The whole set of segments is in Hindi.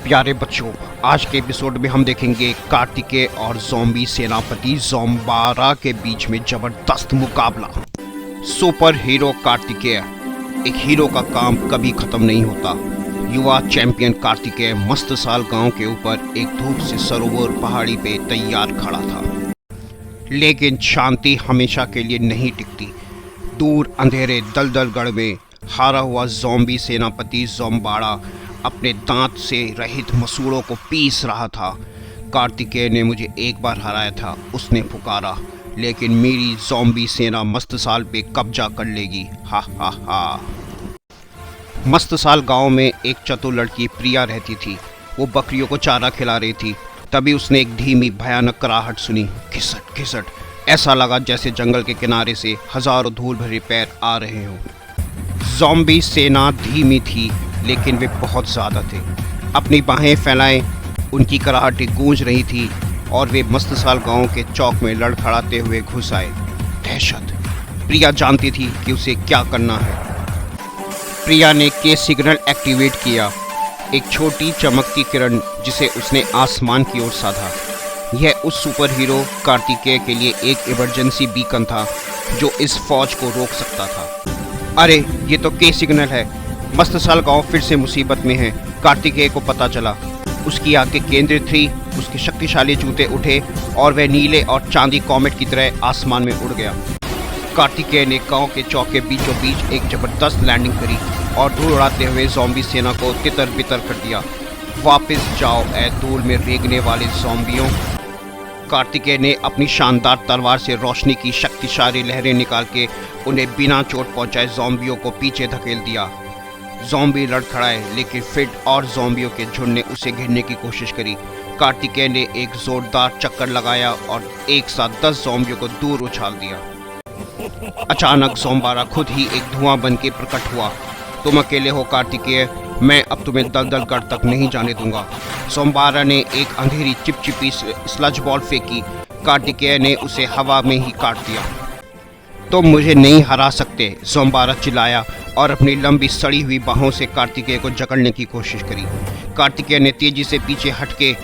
प्यारे बच्चों, आज के एपिसोड में हम देखेंगे कार्तिकेय और ज़ॉम्बी सेनापति ज़ोम्बारा के बीच में जबरदस्त मुकाबला। Super hero Kartikeya. एक हीरो का काम कभी खत्म नहीं होता। युवा चैंपियन कार्तिकेय मस्तसाल गांव के ऊपर एक धूप से सरोवर पहाड़ी पे तैयार खड़ा था। लेकिन शांति हमेशा के लिए नहीं टिकती। दूर अंधेरे दलदल गढ़ में हारा हुआ ज़ॉम्बी सेनापति ज़ोम्बारा अपने दांत से रहित मसूड़ों को पीस रहा था। कार्तिकेय ने मुझे एक बार हराया था, उसने पुकारा, लेकिन मेरी ज़ॉम्बी सेना मस्तसाल पे कब्जा कर लेगी। हा हा हा। मस्तसाल गांव में एक चतुर लड़की प्रिया रहती थी। वो बकरियों को चारा खिला रही थी। तभी उसने एक धीमी भयानक कराहट सुनी। घिसट घिसट। ऐसा लगा जैसे जंगल के किनारे से हजारों धूल भरे पैर आ रहे हों। ज़ॉम्बी सेना धीमी थी, लेकिन वे बहुत ज़्यादा थे। अपनी बाहें फैलाएं, उनकी कराहटें गूंज रही थी और वे मस्तसाल गांव के चौक में लड़खड़ाते हुए घुस आए। दहशत। प्रिया जानती थी कि उसे क्या करना है। प्रिया ने के सिग्नल एक्टिवेट किया, एक छोटी चमकती किरण जिसे उसने आसमान की ओर साधा। यह उस सुपर हीरो कार्तिकेय के लिए एक इमरजेंसी बीकन था जो इस फौज को रोक सकता था। अरे, ये तो के सिग्नल है। मस्तसाल गांव फिर से मुसीबत में है। कार्तिकेय को पता चला। उसकी आंखें केंद्रित थी, उसके शक्तिशाली जूते उठे और वह नीले और चांदी कॉमेट की तरह आसमान में उड़ गया। कार्तिकेय ने गांव के चौक के बीचों बीच एक जबरदस्त लैंडिंग करी और धूल उड़ाते हुए ज़ॉम्बी सेना को तितर बितर कर दिया। वापस जाओ ऐ धूल में रेंगने वाले ज़ॉम्बियों। कार्तिकेय ने अपनी शानदार तलवार से रोशनी की शक्तिशाली लहरें निकाल के उन्हें बिना चोट पहुंचाए ज़ॉम्बियों को पीछे धकेल दिया। ज़ॉम्बी लड़खड़ाए, लेकिन फिर और ज़ॉम्बियों के झुंड ने उसे घेरने की कोशिश करी। कार्तिकेय ने एक जोरदार चक्कर लगाया और एक साथ 10 ज़ॉम्बियों को दूर उछाल दिया। अचानक ज़ोम्बारा खुद ही एक धुआं बन के प्रकट हुआ। तुम अकेले हो कार्तिकेय, मैं अब तुम्हें दलदल गढ़ तक नहीं जाने दूंगा। ज़ोम्बारा ने एक अंधेरी चिपचिपी स्लज बॉल फेंकी। कार्तिकेय ने उसे हवा में ही काट दिया। तुम मुझे नहीं हरा सकते, ज़ोम्बारा चिल्लाया और अपनी लंबी सड़ी हुई बाहों से कार्तिकेय को जकड़ने की कोशिश करी। कार्तिकेय ने तेजी से पीछे हटके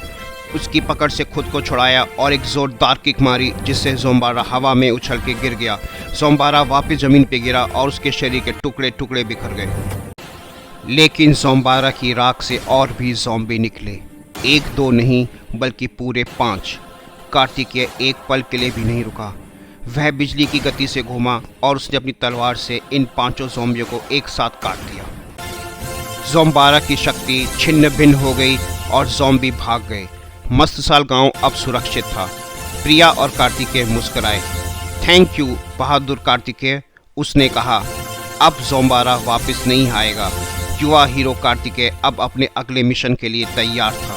उसकी पकड़ से खुद को छुड़ाया और एक जोरदार किक मारी, जिससे ज़ोम्बारा हवा में उछल के गिर गया। ज़ोम्बारा वापस जमीन पर गिरा और उसके शरीर के टुकड़े टुकड़े बिखर गए। लेकिन ज़ोम्बारा की राख से और भी ज़ॉम्बी निकले। एक दो नहीं, बल्कि पूरे 5। कार्तिकेय एक पल के लिए भी नहीं रुका। वह बिजली की गति से घूमा और उसने अपनी तलवार से इन 5 ज़ॉम्बियों को एक साथ काट दिया। ज़ोम्बारा की शक्ति छिन्न भिन्न हो गई और ज़ॉम्बी भाग गए। मस्तसाल गांव अब सुरक्षित था। प्रिया और कार्तिकेय मुस्कुराए। थैंक यू बहादुर कार्तिकेय, उसने कहा। अब ज़ोम्बारा वापस नहीं आएगा। युवा हीरो कार्तिकेय अब अपने अगले मिशन के लिए तैयार था।